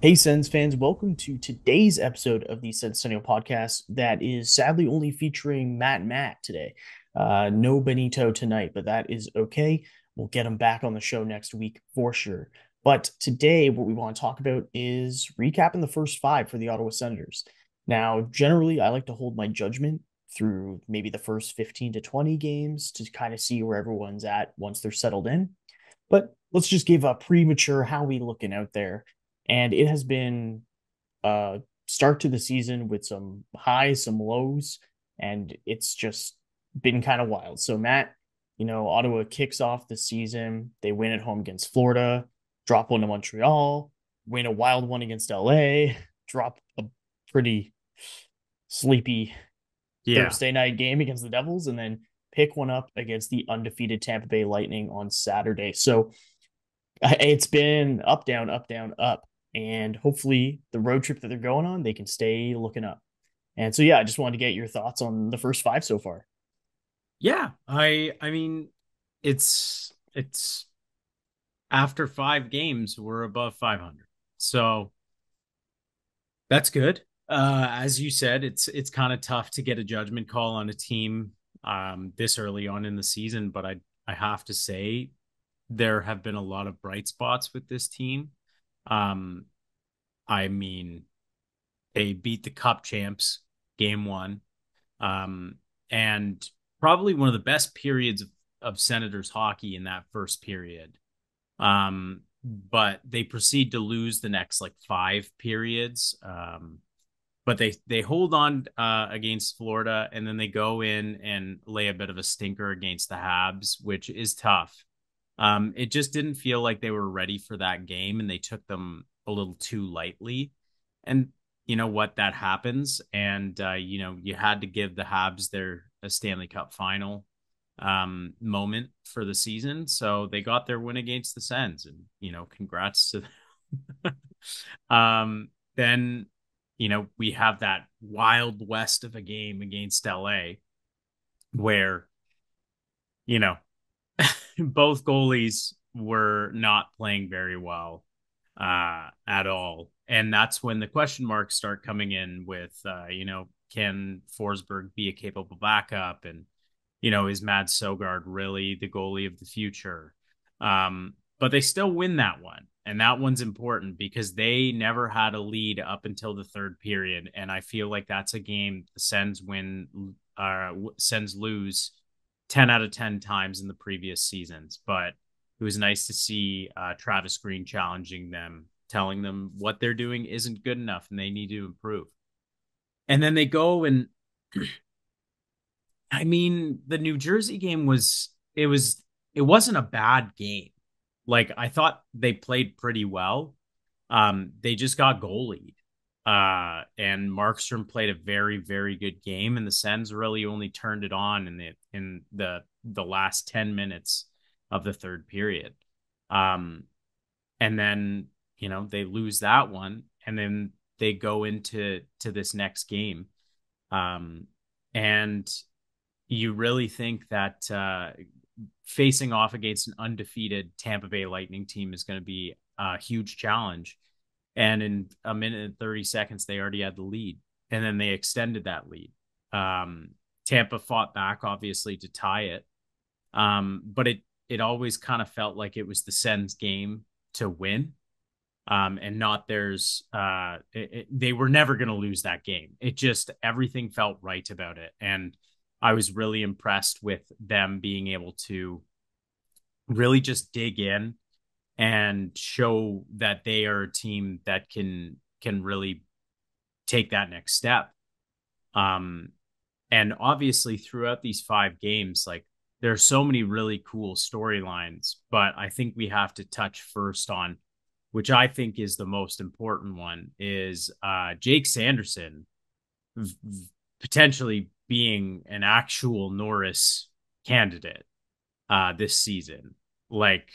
Hey, Sens fans, welcome to today's episode of the Senstennial Podcast that is sadly only featuring Matt today. No Benito tonight, but that is okay. We'll get him back on the show next week for sure. But today, what we want to talk about is recapping the first five for the Ottawa Senators. Now, generally, I like to hold my judgment through maybe the first 15 to 20 games to kind of see where everyone's at once they're settled in. But let's just give a premature how we looking out there, and it has been a start to the season with some highs, some lows, and it's just been kind of wild. So, Matt, Ottawa kicks off the season. They win at home against Florida, drop one to Montreal, win a wild one against LA, drop a pretty sleepy Yeah. Thursday night game against the Devils, and then pick one up against the undefeated Tampa Bay Lightning on Saturday. So, it's been up, down, up, down, up. And hopefully, the road trip that they're going on, they can stay looking up. And so, yeah, I just wanted to get your thoughts on the first five so far. Yeah. I mean it's after 5 games we're above 500. So that's good. As you said, it's kind of tough to get a judgment call on a team this early on in the season, but I have to say there have been a lot of bright spots with this team. Um I mean, they beat the cup champs game 1. Um, and probably one of the best periods of Senators hockey in that first period. But they proceed to lose the next like 5 periods. But they hold on against Florida, and then they go in and lay a bit of a stinker against the Habs, which is tough. It just didn't feel like they were ready for that game, and they took them a little too lightly. And you know what, that happens. And you had to give the Habs their a Stanley Cup final moment for the season. So they got their win against the Sens, and congrats to them. Then we have that wild west of a game against LA where you know both goalies were not playing very well at all. And that's when the question marks start coming in with, can Forsberg be a capable backup? And, is Mad Sogard really the goalie of the future? But they still win that one. And that one's important because they never had a lead up until the third period. And I feel like that's a game the Sens lose 10 out of 10 times in the previous seasons. But it was nice to see Travis Green challenging them, telling them what they're doing isn't good enough and they need to improve. And then they go and, I mean, the New Jersey game it wasn't a bad game. Like, I thought they played pretty well. They just got goalied. And Markstrom played a very, very good game, and the Sens really only turned it on in the last 10 minutes of the third period. Um, and then they lose that one, and then they go into this next game. Um, and you really think that facing off against an undefeated Tampa Bay Lightning team is going to be a huge challenge. And in a minute and 30 seconds, they already had the lead. And then they extended that lead. Tampa fought back, obviously, to tie it. But it always kind of felt like it was the Sens game to win. And not theirs. They were never going to lose that game. It just, everything felt right about it. And I was really impressed with them being able to really just dig in and show that they are a team that can really take that next step. Um, and obviously throughout these 5 games, like, there are so many really cool storylines, but I think we have to touch first on, which I think is the most important one, is Jake Sanderson potentially being an actual Norris candidate this season. Like,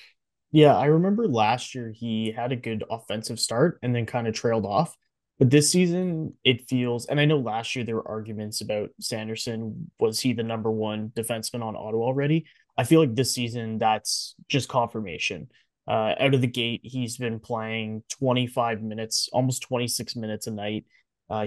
Yeah, I remember last year he had a good offensive start and then kind of trailed off. But this season, it feels, and I know last year there were arguments about Sanderson. Was he the number one defenseman on Ottawa already? I feel like this season that's just confirmation. Out of the gate, he's been playing 25 minutes, almost 26 minutes a night.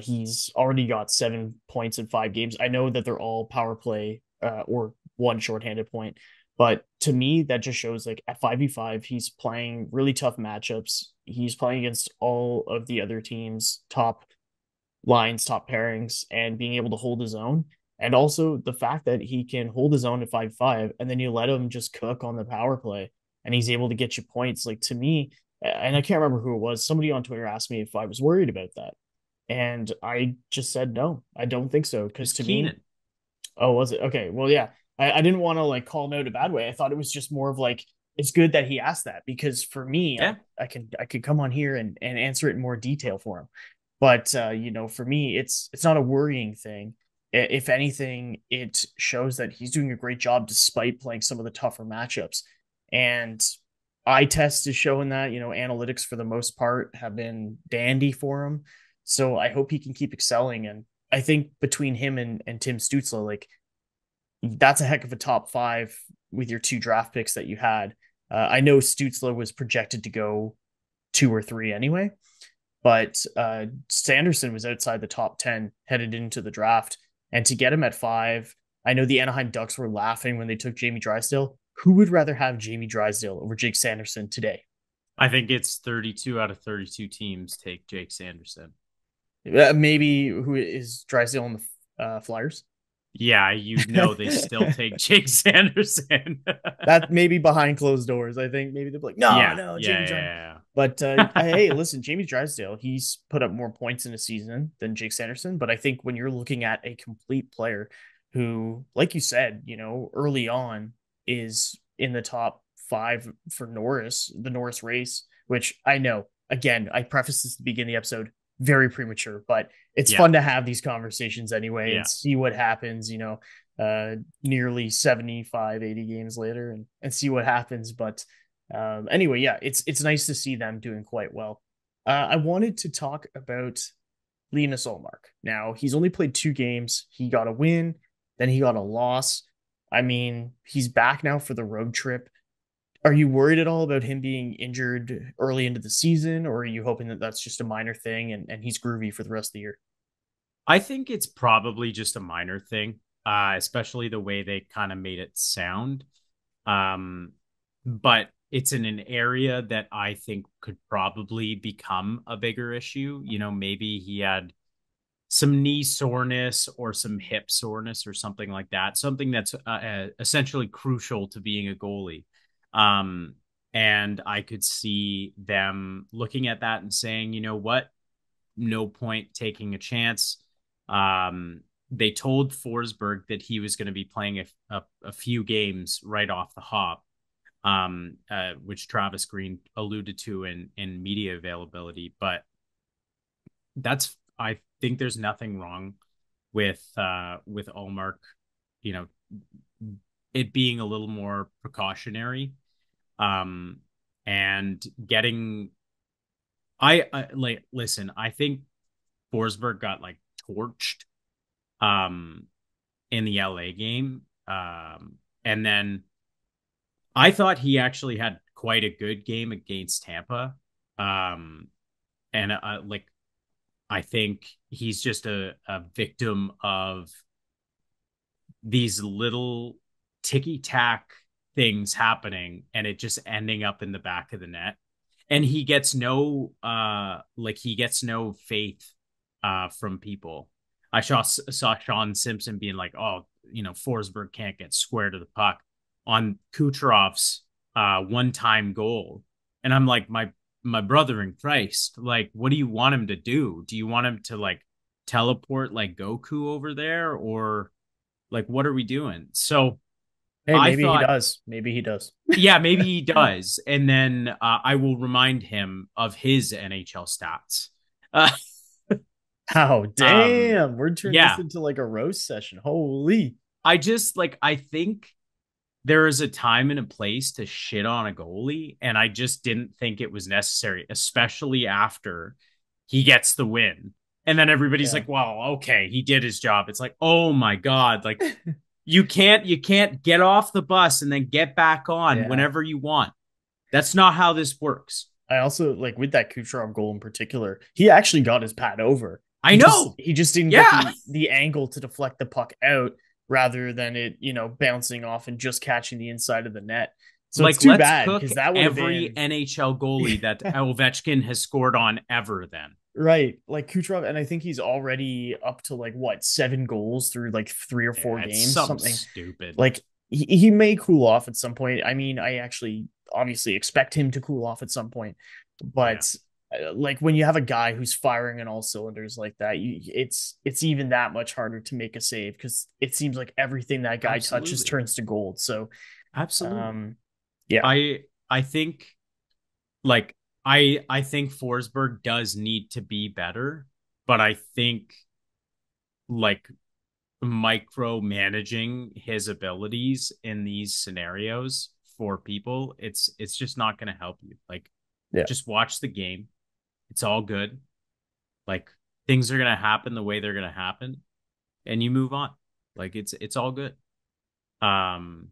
He's already got 7 points in 5 games. I know that they're all power play or one shorthanded point, but to me, that just shows like at 5v5, he's playing really tough matchups. He's playing against all of the other teams' top lines, top pairings, and being able to hold his own. And also the fact that he can hold his own at 5-5, and then you let him just cook on the power play, and he's able to get you points. Like to me, and I can't remember who it was. Somebody on Twitter asked me if I was worried about that, and I just said no, I don't think so. It was Because to me, Keenan. oh, was it okay? Well, yeah, I didn't want to like call him out a bad way. I thought it was just more of like it's good that he asked that because for me, Yeah. I could come on here and answer it in more detail for him. But for me, it's not a worrying thing. If anything, it shows that he's doing a great job despite playing some of the tougher matchups. And eye test is showing that, analytics for the most part have been dandy for him. So I hope he can keep excelling. And I think between him and Tim Stutzle, like that's a heck of a top five with your 2 draft picks that you had. I know Stutzle was projected to go 2 or 3 anyway, but Sanderson was outside the top 10 headed into the draft. And to get him at 5, I know the Anaheim Ducks were laughing when they took Jamie Drysdale. Who would rather have Jamie Drysdale over Jake Sanderson today? I think it's 32 out of 32 teams take Jake Sanderson. Maybe who is Drysdale on the Flyers? Yeah, they still take Jake Sanderson. That maybe behind closed doors. I think maybe they're like, no, Yeah, no, yeah, Jamie yeah, Drysdale. yeah. But hey, listen, Jamie Drysdale, he's put up more points in a season than Jake Sanderson. But I think when you're looking at a complete player who, like you said, early on is in the top 5 for Norris, the Norris race, which I know, again, I prefaced this at the beginning of the episode, very premature, but it's Yeah, fun to have these conversations anyway and yeah. see what happens, nearly 75, 80 games later and see what happens. But anyway, yeah, it's nice to see them doing quite well. I wanted to talk about Linus Ullmark. Now, he's only played 2 games. He got a win, then he got a loss. I mean, he's back now for the road trip. Are you worried at all about him being injured early into the season, or are you hoping that that's just a minor thing and he's groovy for the rest of the year? I think it's probably just a minor thing, especially the way they kind of made it sound. But it's in an area that I think could probably become a bigger issue. Maybe he had some knee soreness or some hip soreness or something like that, something that's essentially crucial to being a goalie. Um, and I could see them looking at that and saying, you know what, no point taking a chance. They told Forsberg that he was going to be playing a few games right off the hop, which Travis Green alluded to in media availability. But I think there's nothing wrong with Ullmark, you know, it being a little more precautionary, um, and getting. I like listen. I think Forsberg got like torched, um, in the LA game, and then I thought he actually had quite a good game against Tampa, um, and like I think he's just a victim of these little ticky tack things happening and it just ending up in the back of the net. And he gets no faith from people. I saw Sean Simpson being like, oh, Forsberg can't get square to the puck on Kucherov's one-time goal. And I'm like, my brother in Christ, like, what do you want him to do? Do you want him to like teleport like Goku over there, or like what are we doing? So Hey, I maybe he thought, does. Maybe he does. yeah, maybe he does, and then I will remind him of his NHL stats. Uh, Oh, um, damn. We're turning this yeah, into like a roast session. Holy. I think there is a time and a place to shit on a goalie, and I just didn't think it was necessary, especially after he gets the win. And then everybody's Yeah. like, well, okay, he did his job. It's like, oh my God, like you can't get off the bus and then get back on Yeah. whenever you want. That's not how this works. I also like with that Kucherov goal in particular, he actually got his pad over. I know. He just didn't get Yeah. the angle to deflect the puck out rather than it, bouncing off and just catching the inside of the net. So it's Like, too let's bad cook because that would have every been NHL goalie that Ovechkin has scored on ever then. right. Like Kucherov, and I think he's already up to like what, 7 goals through like 3 or 4 Yeah, it's games, something something stupid. like he may cool off at some point. I mean, I actually obviously expect him to cool off at some point, Yeah, but like when you have a guy who's firing on all cylinders like that, it's even that much harder to make a save because it seems like everything that guy touches absolutely. turns to gold. So, Absolutely. um, yeah, I think like I think Forsberg does need to be better, but I think like micromanaging his abilities in these scenarios for people, it's just not going to help you. Like, yeah. just watch the game. It's all good. Like, things are going to happen the way they're going to happen, and you move on. Like, it's all good. Um,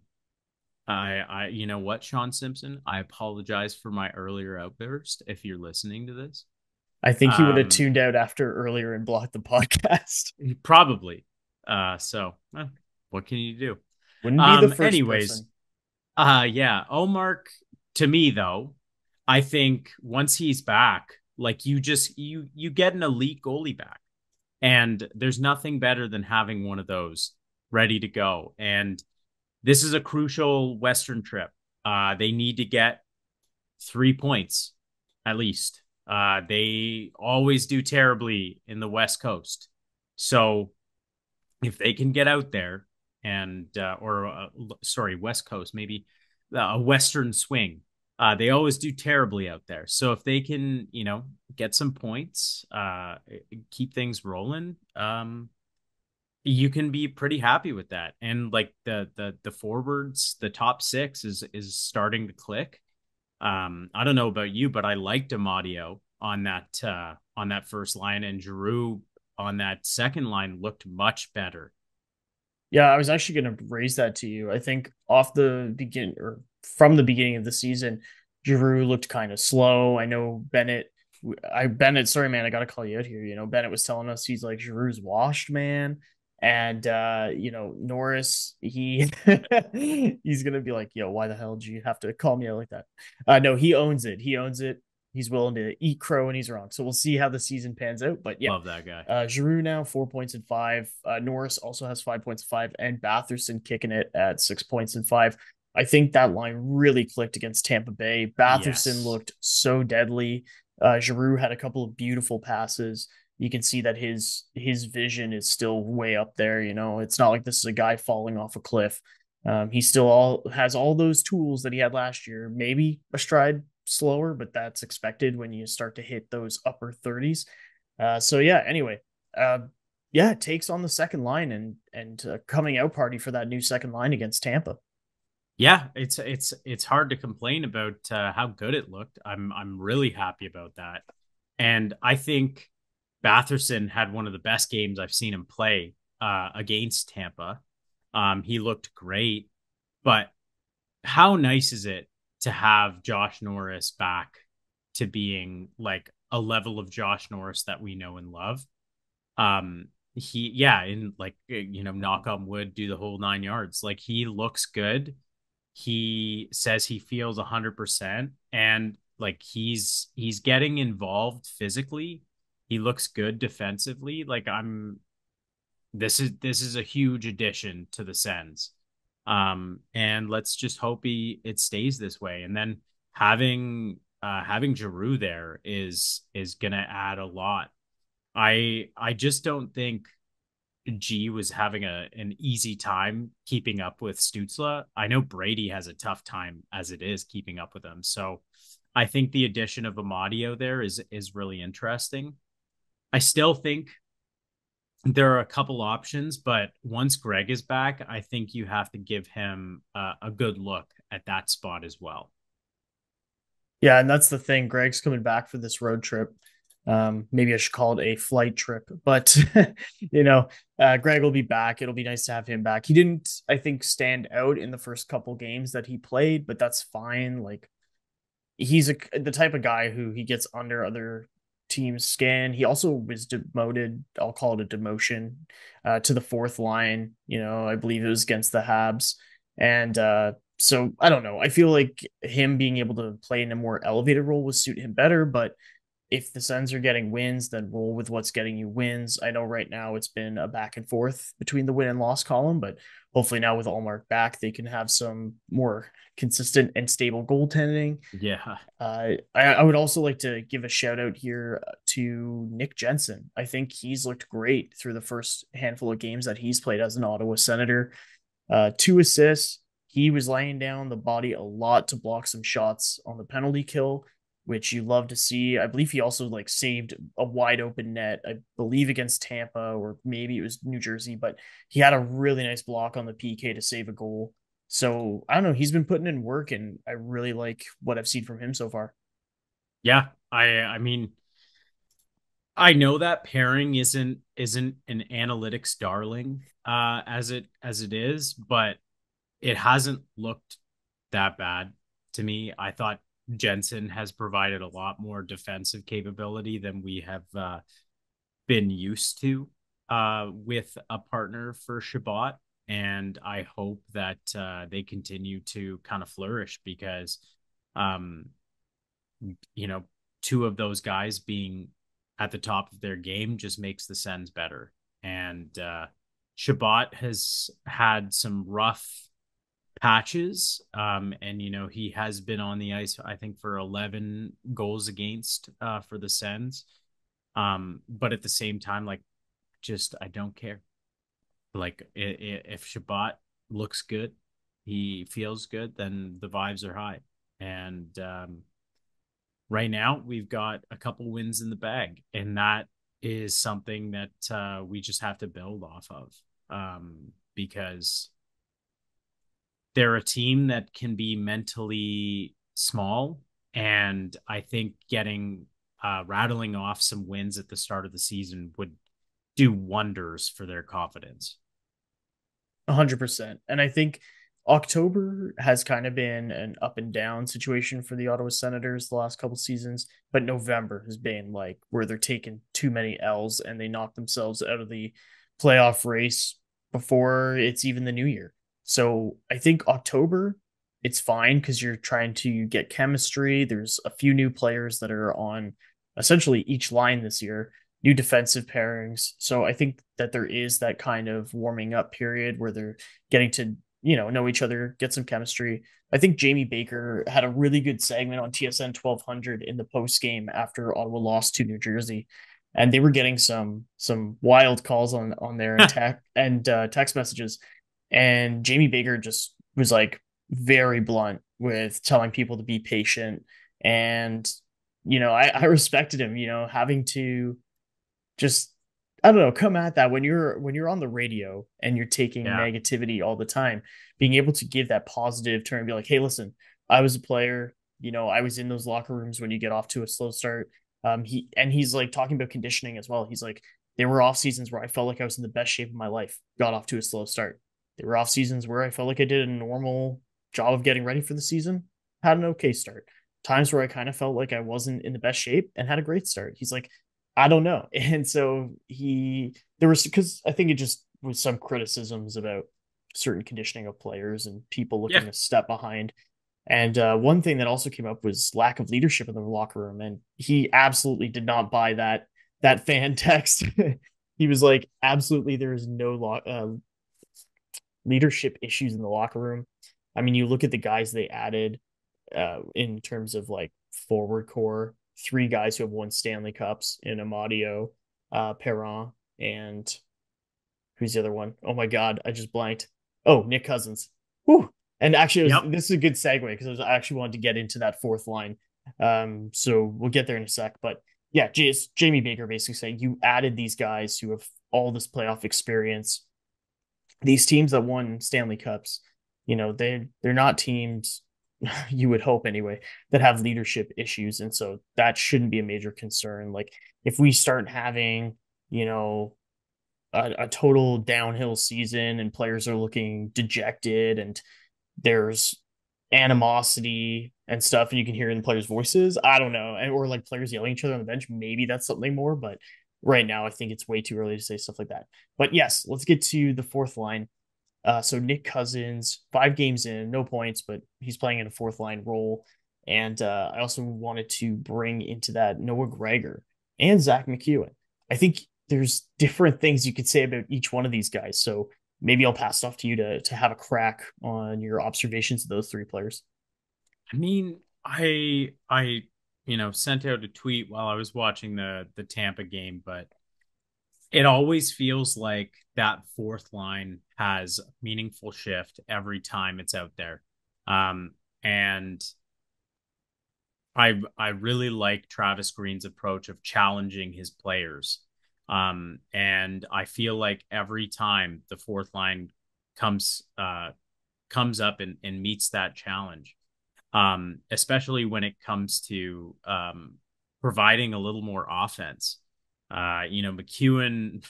you know what, Sean Simpson? I apologize for my earlier outburst if you're listening to this. I think he would have Um, tuned out after earlier and blocked the podcast. Probably. What can you do? Wouldn't be the first Anyways, person. yeah, Ullmark, to me though, I think once he's back, like you get an elite goalie back. And there's nothing better than having one of those ready to go. And this is a crucial Western trip. They need to get 3 points at least. They always do terribly in the West Coast. So if they can get out there and, sorry, West Coast, maybe a Western swing, they always do terribly out there. So if they can, get some points, keep things rolling, you can be pretty happy with that. And like the forwards, the top six is starting to click. I don't know about you, but I liked Amadio on that first line, and Giroux on that second line looked much better. Yeah, I was actually going to raise that to you. I think off the begin or from the beginning of the season, Giroux looked kind of slow. I know Bennett, sorry man, I got to call you out here. Bennett was telling us he's like Giroux's washed, man. And Norris, he's gonna be like, yo, why the hell did you have to call me out like that? No, he owns it. He owns it. He's willing to eat crow when he's wrong. So we'll see how the season pans out. But yeah, Love that guy. Giroux now 4 points and five. Norris also has 5 points and five, and Batherson kicking it at 6 points and five. I think that line really clicked against Tampa Bay. Batherson Yes. looked so deadly. Giroux had a couple of beautiful passes. You can see that his vision is still way up there. It's not like this is a guy falling off a cliff. He still all has all those tools that he had last year. Maybe a stride slower, but that's expected when you start to hit those upper 30s. So yeah, anyway, uh, yeah, it takes on the second line and coming out party for that new second line against Tampa. Yeah, it's hard to complain about how good it looked. I'm really happy about that, and I think Batherson had one of the best games I've seen him play against Tampa. He looked great, but how nice is it to have Josh Norris back to being like a level of Josh Norris that we know and love? Yeah, in like, knock on wood, do the whole 9 yards. Like, he looks good. He says he feels 100%, and like he's getting involved physically. He looks good defensively. Like, this is a huge addition to the Sens. And let's just hope it stays this way. And then having Giroux there is gonna add a lot. I just don't think G was having an easy time keeping up with Stutzle. I know Brady has a tough time as it is keeping up with him. So I think the addition of Amadio there is really interesting. I still think there are a couple options, but once Greg is back, I think you have to give him a good look at that spot as well. Yeah, and that's the thing. Greg's coming back for this road trip. Maybe I should call it a flight trip, but Greg will be back. It'll be nice to have him back. He didn't, I think, stand out in the first couple games that he played, but that's fine. Like he's the type of guy who he gets under other teams' skin. He also was demoted. I'll call it a demotion to the fourth line. I believe it was against the Habs, and so I don't know. I feel like him being able to play in a more elevated role would suit him better, but if the Sens are getting wins, then roll with what's getting you wins. I know right now it's been a back and forth between the win and loss column, but hopefully now with Ullmark back, they can have some more consistent and stable goaltending. Yeah. I would also like to give a shout out here to Nick Jensen. I think he's looked great through the first handful of games that he's played as an Ottawa Senator. 2 assists. He was laying down the body a lot to block some shots on the penalty kill, which you love to see. I believe he also like saved a wide open net, I believe against Tampa or maybe it was New Jersey, but he had a really nice block on the PK to save a goal. So I don't know. He's been putting in work, and I really like what I've seen from him so far. Yeah. I mean, I know that pairing isn't an analytics darling as it is, but it hasn't looked that bad to me. I thought Jensen has provided a lot more defensive capability than we have been used to with a partner for Shabbat. And I hope that they continue to kind of flourish because, um, you know, two of those guys being at the top of their game just makes the Sens better. And Shabbat has had some rough patches. And he has been on the ice, I think, for 11 goals against for the Sens. But at the same time, like, just I don't care. Like, if Shabbat looks good, he feels good, then the vibes are high. And right now, we've got a couple wins in the bag, and that is something that we just have to build off of, because they're a team that can be mentally small. And I think getting rattling off some wins at the start of the season would do wonders for their confidence. 100%. And I think October has kind of been an up and down situation for the Ottawa Senators the last couple seasons, but November has been like where they're taking too many L's and they knock themselves out of the playoff race before it's even the new year. So I think October, it's fine because you're trying to get chemistry. There's a few new players that are on essentially each line this year, new defensive pairings. So I think that there is that kind of warming up period where they're getting to, know each other, get some chemistry. I think Jamie Baker had a really good segment on TSN 1200 in the post game after Ottawa lost to New Jersey, and they were getting some wild calls on there and text messages, and Jamie Baker just was like very blunt with telling people to be patient, and I respected him, having to just I don't know, come at that when you're on the radio and you're taking Yeah. negativity all the time, being able to give that positive turn and be like, hey, listen, I was a player, I was in those locker rooms when you get off to a slow start. He's like talking about conditioning as well. He's like, there were off seasons where I felt like I was in the best shape of my life, got off to a slow start. There were off seasons where I felt like I did a normal job of getting ready for the season, had an okay start. Times where I kind of felt like I wasn't in the best shape and had a great start. He's like, I don't know. And so there was, because I think it just was some criticisms about certain conditioning of players and people Yeah. looking a step behind. And one thing that also came up was lack of leadership in the locker room. And he absolutely did not buy that fan text. He was like, absolutely, there is no leadership issues in the locker room. I mean, you look at the guys they added in terms of like forward core, three guys who have won Stanley Cups in Amadio, Perron, and who's the other one? Oh my God, I just blanked. Oh, Nick Cousins. Whew. And actually, Yep. this is a good segue because I actually wanted to get into that fourth line. So we'll get there in a sec. But yeah, Jamie Baker basically saying you added these guys who have all this playoff experience. These teams that won Stanley Cups, they're not teams you would hope anyway that have leadership issues, and so that shouldn't be a major concern. Like if we start having, you know, a total downhill season and players are looking dejected and there's animosity and stuff, and you can hear it in players' voices. I don't know, or like players yelling at each other on the bench. Maybe that's something more, but right now I think it's way too early to say stuff like that. But yes, let's get to the fourth line. So Nick Cousins, 5 games in, no points, but he's playing in a fourth line role. And I also wanted to bring into that Noah Gregor and Zach McEwen. I think there's different things you could say about each one of these guys. So maybe I'll pass it off to you to have a crack on your observations of those 3 players. I mean, I sent out a tweet while I was watching the Tampa game, but it always feels like that fourth line has a meaningful shift every time it's out there. And I really like Travis Green's approach of challenging his players. And I feel like every time the fourth line comes comes up and meets that challenge, especially when it comes to providing a little more offense. McEwen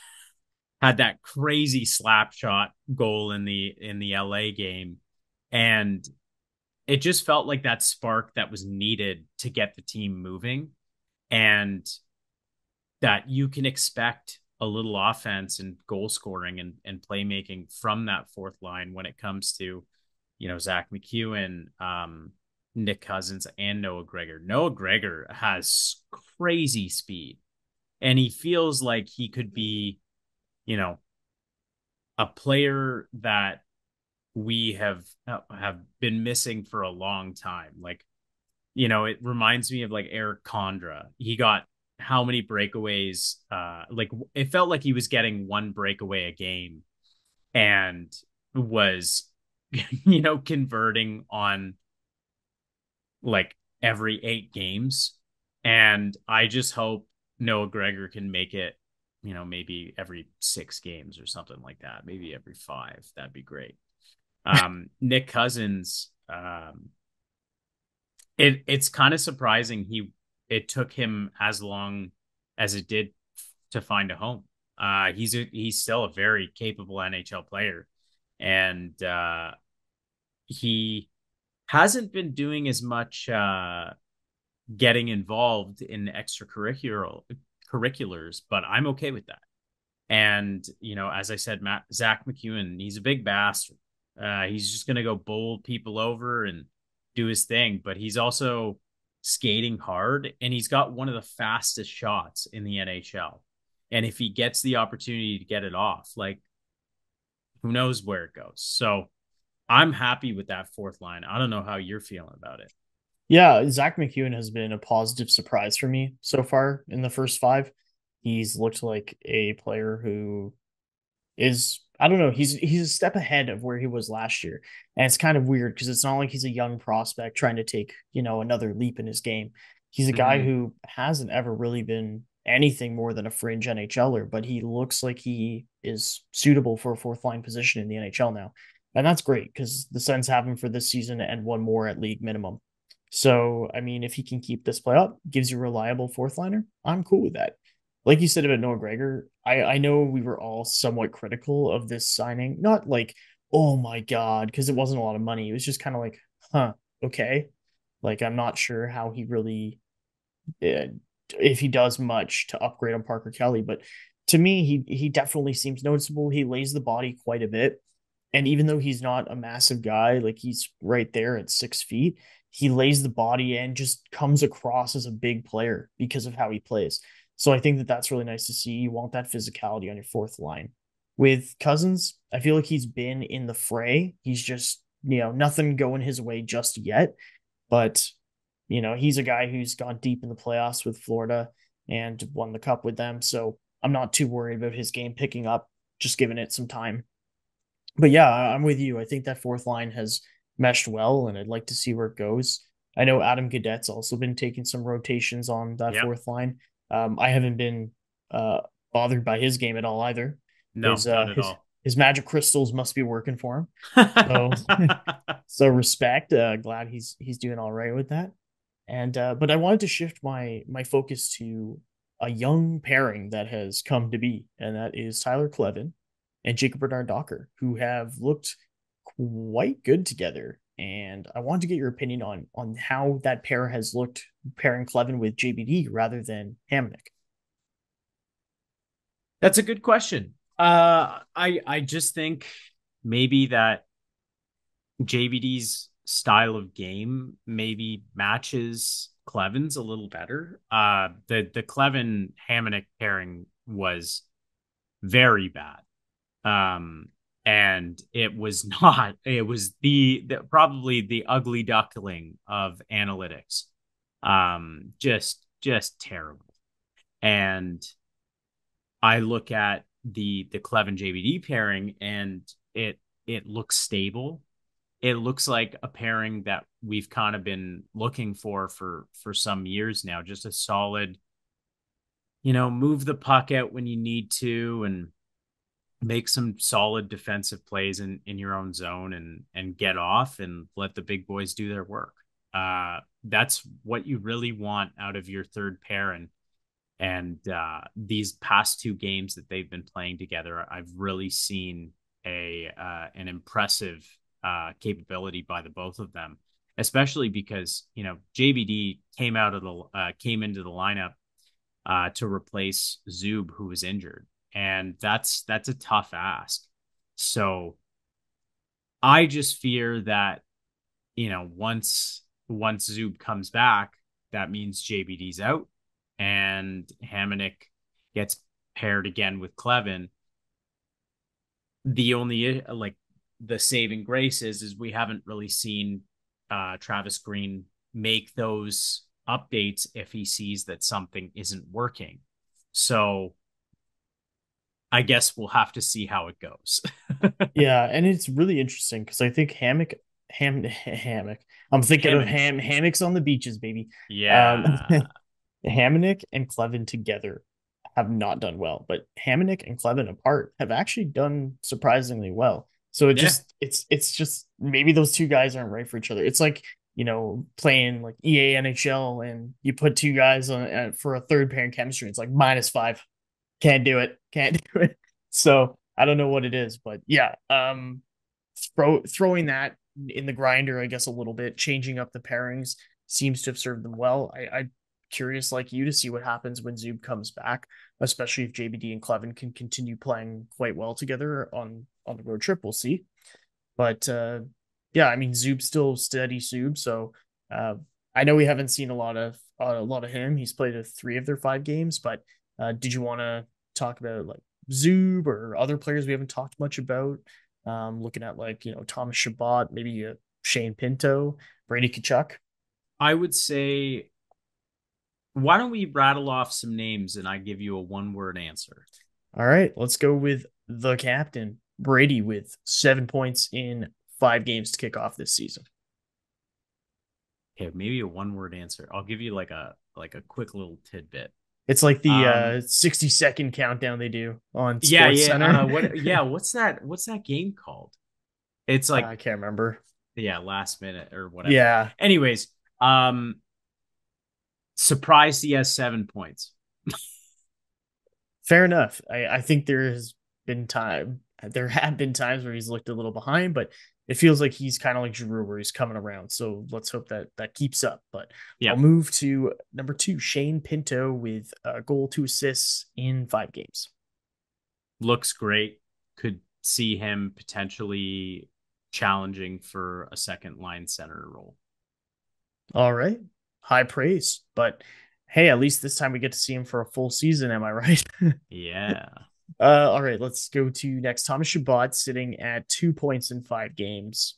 had that crazy slap shot goal in the LA game, and it just felt like that spark that was needed to get the team moving, and that you can expect a little offense and goal scoring and playmaking from that fourth line when it comes to, Zach McEwen, Nick Cousins, and Noah Gregor. Noah Gregor has crazy speed, and he feels like he could be, you know, a player that we have been missing for a long time. Like, it reminds me of like Eric Condra. He got how many breakaways? Like it felt like he was getting one breakaway a game and was, converting on like every 8 games. And I just hope Noah Gregor can make it, maybe every 6 games or something like that. Maybe every 5. That'd be great. Nick Cousins, it's kind of surprising it took him as long as it did to find a home. He's still a very capable NHL player, and he hasn't been doing as much getting involved in extracurriculars, but I'm okay with that. And as I said, Zach McEwen, he's a big bastard. He's just gonna go bowl people over and do his thing, but he's also skating hard, and he's got one of the fastest shots in the NHL. And if he gets the opportunity to get it off, like, who knows where it goes. So I'm happy with that fourth line. I don't know how you're feeling about it. Yeah, Zach McEwen has been a positive surprise for me so far in the first 5. He's looked like a player who is, I don't know, he's a step ahead of where he was last year. And it's kind of weird because it's not like he's a young prospect trying to take, another leap in his game. He's a guy Mm-hmm. who hasn't ever really been anything more than a fringe NHLer, but he looks like he is suitable for a fourth line position in the NHL now. And that's great because the Sens have him for this season and one more at league minimum. So, I mean, if he can keep this play up, gives you a reliable fourth liner, I'm cool with that. Like you said about Noah Gregor, I know we were all somewhat critical of this signing. Not like, oh my God, because it wasn't a lot of money. It was just kind of like, huh, okay. Like, I'm not sure how he really, uh, if he does much to upgrade on Parker Kelly, but to me, he definitely seems noticeable. He lays the body quite a bit. And even though he's not a massive guy, like he's right there at 6 feet, he lays the body and just comes across as a big player because of how he plays. So I think that that's really nice to see. You want that physicality on your fourth line. With Cousins, I feel like he's been in the fray. He's just, nothing going his way just yet. But, he's a guy who's gone deep in the playoffs with Florida and won the cup with them. So I'm not too worried about his game picking up, just giving it some time. But yeah, I'm with you. I think that fourth line has meshed well, and I'd like to see where it goes. I know Adam Gaudette's also been taking some rotations on that Yep. fourth line. I haven't been uh, bothered by his game at all either. No, His not uh, at his all. his magic crystals must be working for him. So so respect. Glad he's doing all right with that. And but I wanted to shift my focus to a young pairing that has come to be, and that is Tyler Kleven and Jacob Bernard Docker, who have looked quite good together and I wanted to get your opinion on how that pair has looked pairing Kleven with JBD rather than Hamonic. That's a good question. I just think maybe that JVD's style of game maybe matches Kleven's a little better. The Kleven Hamonic pairing was very bad. Um, and it was not. It was the probably the ugly duckling of analytics. Just terrible. And I look at the Kleven JVD pairing, and it looks stable. It looks like a pairing that we've kind of been looking for some years now. Just a solid, move the puck out when you need to, and make some solid defensive plays in your own zone, and get off and let the big boys do their work. That's what you really want out of your third pair. And these past two games that they've been playing together, I've really seen an impressive capability by the both of them, especially because JBD came into the lineup to replace Zub, who was injured, and that's a tough ask. So I just fear that once Zub comes back, that means JBD's out, and Hamonic gets paired again with Kleven. The only the saving grace is we haven't really seen Travis Green make those updates if he sees that something isn't working. So I guess we'll have to see how it goes. Yeah, and it's really interesting because I think hammock. I'm thinking of Hamonic. hammocks on the beaches, baby. Um, Yeah. Hamonic and Kleven together have not done well, but Hamonic and Kleven apart have actually done surprisingly well. So Yeah. it's just maybe those two guys aren't right for each other. It's like playing like EA NHL and you put two guys on for a third pair in chemistry. It's like -5, can't do it, can't do it. So I don't know what it is, but yeah, throwing that in the grinder, I guess a little bit, changing up the pairings seems to have served them well. I'm curious, like you, to see what happens when Zub comes back, especially if JBD and Kleven can continue playing quite well together on the road trip. We'll see, but yeah, I mean Zub's still steady Zub, so uh, I know we haven't seen a lot of him. He's played 3 of their 5 games, but did you want to talk about like Zub or other players we haven't talked much about? Looking at like Thomas Chabot, maybe Shane Pinto, Brady Tkachuk. I would say, why don't we rattle off some names and I give you a one-word answer? All right, let's go with the captain, Brady, with 7 points in 5 games to kick off this season. Okay, maybe a one-word answer. I'll give you like a quick little tidbit. It's like the Um, 60-second countdown they do on yeah, Sports yeah. Center. What's that game called? It's like, I can't remember. yeah, last minute or whatever. Yeah, Anyways, surprised he has 7 points. fair enough. I think there have been times where he's looked a little behind, but it feels like he's kind of like Giroux where he's coming around. So let's hope that keeps up. But I'll Yep. move to number 2, Shane Pinto with a goal, 2 assists in 5 games. Looks great. Could see him potentially challenging for a second line center role. All right. High praise. But hey, at least this time we get to see him for a full season. Am I right? Yeah. All right. Let's go to next. Thomas Chabot sitting at 2 points in 5 games.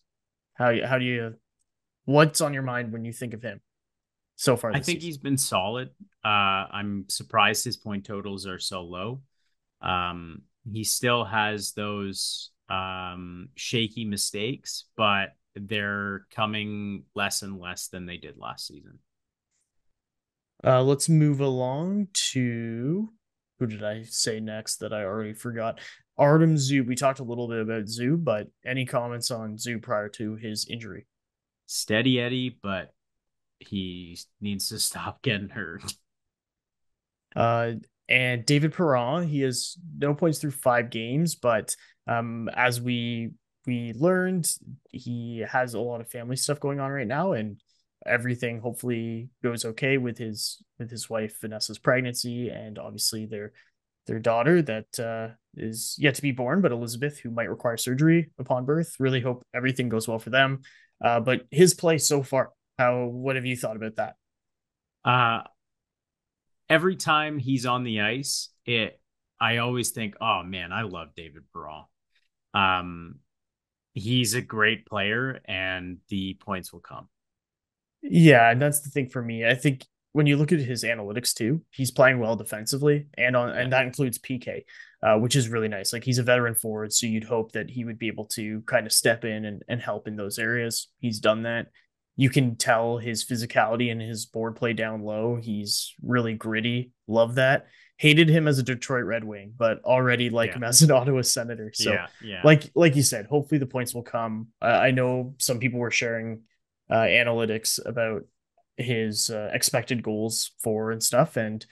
How do you, what's on your mind when you think of him so far I this think season? he's been solid. I'm surprised his point totals are so low. He still has those shaky mistakes, but they're coming less and less than they did last season. Let's move along to who did I say next that I already forgot? Artem Zub. We talked a little bit about Zub, but any comments on Zub prior to his injury? Steady Eddie, but he needs to stop getting hurt. Uh, and David Perron, he has no points through 5 games, but as we we learned, he has a lot of family stuff going on right now, and everything hopefully goes okay with his wife Vanessa's pregnancy, and obviously their daughter that is yet to be born, but Elizabeth, who might require surgery upon birth. Really hope everything goes well for them. But his play so far, what have you thought about that? Uh, every time he's on the ice, I always think, oh man, I love David Perron. Um, he's a great player, and the points will come. Yeah, and that's the thing for me. I think when you look at his analytics too, he's playing well defensively, Yeah, and that includes PK, which is really nice. Like he's a veteran forward, so you'd hope that he would be able to kind of step in and help in those areas. He's done that. You can tell his physicality and his board play down low. He's really gritty. Love that. Hated him as a Detroit Red Wing, but already like yeah, him as an Ottawa Senator. So, yeah, yeah, like you said, hopefully the points will come. I know some people were sharing analytics about his expected goals for and stuff, and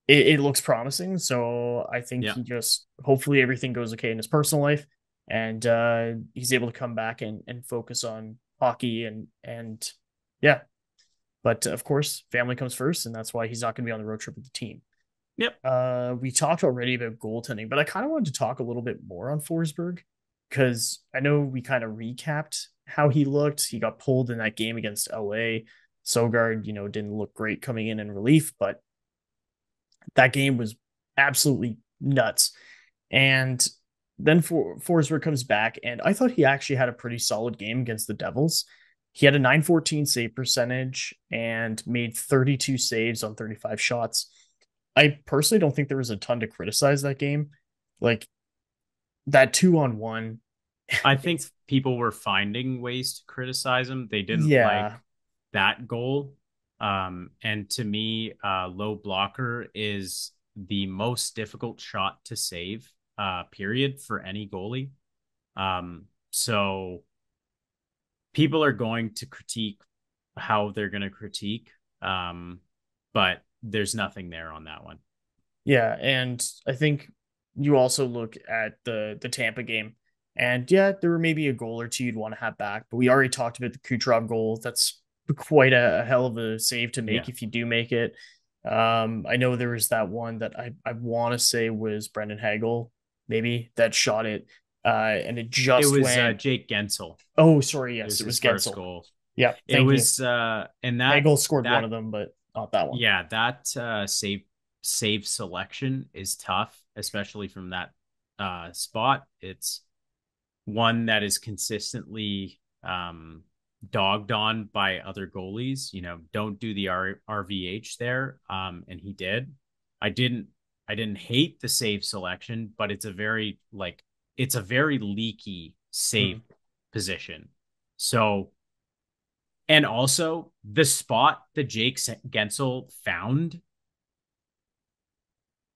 it looks promising. So I think yeah. he just hopefully everything goes okay in his personal life, and he's able to come back and focus on hockey and yeah. But of course, family comes first, and that's why he's not going to be on the road trip with the team. Yep. We talked already about goaltending, but I kind of wanted to talk a little bit more on Forsberg because I know we kind of recapped how he looked. He got pulled in that game against LA. Sogard, didn't look great coming in relief, but that game was absolutely nuts. And then Forsberg comes back, and I thought he actually had a pretty solid game against the Devils. He had a 914 save percentage and made 32 saves on 35 shots. I personally don't think there was a ton to criticize that game. Like that 2-on-1. I think It's people were finding ways to criticize him. They didn't like yeah. that goal. And to me, low blocker is the most difficult shot to save, period, for any goalie. So people are going to critique how they're going to critique, but there's nothing there on that one. Yeah, and I think you also look at the Tampa game, and yeah, there were maybe a goal or two you'd want to have back, but we already talked about the Kucherov goal. That's quite a hell of a save to make Yeah. if you do make it. I know there was that one that I want to say was Brendan Hagel, maybe that shot it, and it It just was went. Jake Gensel. Oh, sorry, It yes, was it his was first Gensel. goal. Yeah, It thank you. was and Hagel scored one of that them, but not that one. yeah, that save selection is tough, especially from that spot. It's one that is consistently dogged on by other goalies. Don't do the RVH there, and he did. I didn't. I didn't hate the save selection, but it's a very leaky save Mhm. position. So, and also the spot that Jake Gensel found,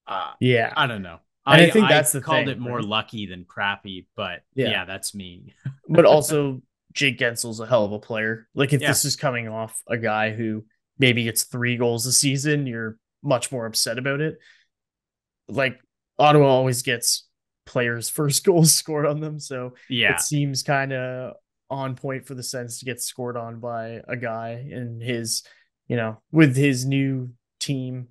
uh, Yeah, I don't know. and I I think I that's the called thing, it more right? lucky than crappy, but Yeah, yeah, that's me. but also Jake Gensel's a hell of a player. Like if Yeah, this is coming off a guy who maybe gets 3 goals a season, you're much more upset about it. Like Ottawa always gets players' first goals scored on them, so it yeah. seems kind of on point for the Sens to get scored on by a guy in his, with his new team.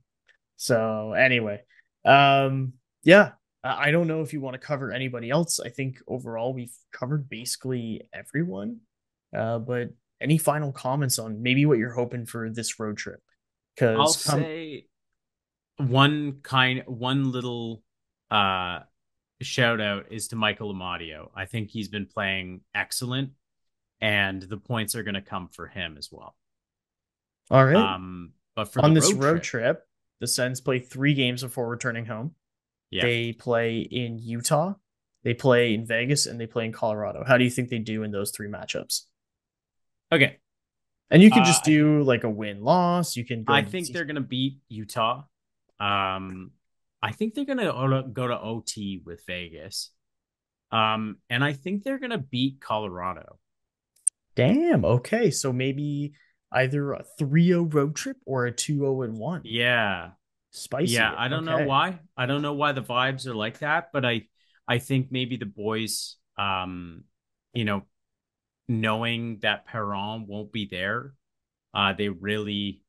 So anyway, yeah, I don't know if you want to cover anybody else. I think overall we've covered basically everyone. But any final comments on maybe what you're hoping for this road trip? I'll Because say one little uh shout out is to Michael Amadio. I think he's been playing excellent, and the points are going to come for him as well. all right, But for the on this road road trip, trip, the Sens play 3 games before returning home. yeah. They play in Utah, they play in Vegas, and they play in Colorado. How do you think they do in those 3 matchups? Okay. And you could Uh, just I do like a win loss. You can go I into the think they're season. going to beat Utah. Um, I think they're going to go to OT with Vegas. And I think they're going to beat Colorado. Damn. Okay. So maybe either a 3-0 road trip or a 2-0 and 1. Yeah. Yeah, Spicy. I don't know Okay. why. I don't know why the vibes are like that, but I think maybe the boys you know, knowing that Perron won't be there, they really,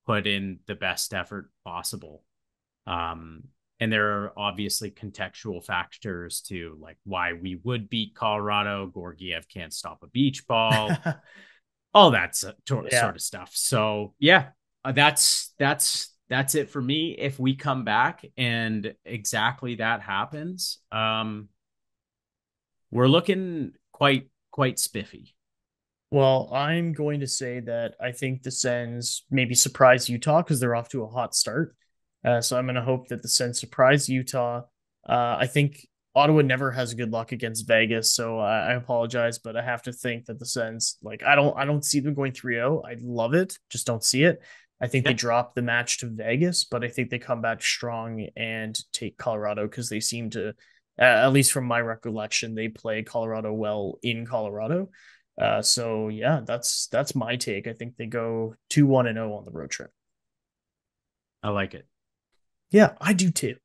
put in the best effort possible. Um, and there are obviously contextual factors to like why we would beat Colorado. Gorgiev can't stop a beach ball, all that Yeah. sort of stuff. So yeah, that's it for me. If we come back and exactly that happens, we're looking quite spiffy. Well, I'm going to say that I think the Sens maybe surprise Utah because they're off to a hot start. So I'm going to hope that the Sens surprise Utah. I think Ottawa never has good luck against Vegas, so I apologize, but I have to think that the Sens, like, I don't see them going 3-0. I love it, just don't see it. I think they Yeah, drop the match to Vegas, but I think they come back strong and take Colorado because they seem to, at least from my recollection, they play Colorado well in Colorado. So yeah, that's my take. I think they go 2-1-0 on the road trip. I like it. Yeah, I do too.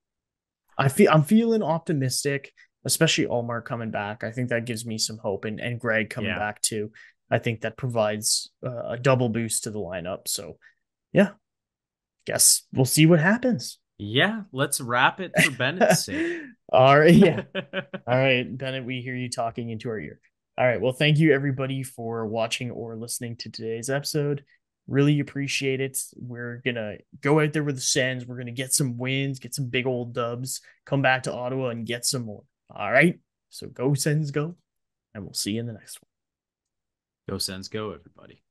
I'm feeling optimistic, especially Ullmark coming back. I think that gives me some hope, and Greg coming Yeah. back too. I think that provides a double boost to the lineup. So yeah, guess we'll see what happens. Yeah, let's wrap it for Bennett's sake. All right, yeah. All right, Bennett, we hear you talking into our ear. All right, well, thank you everybody for watching or listening to today's episode. Really appreciate it. We're gonna go out there with the Sens. We're gonna get some wins, get some big old dubs, come back to Ottawa and get some more. All right, so go Sens go, and we'll see you in the next one. Go Sens go, everybody.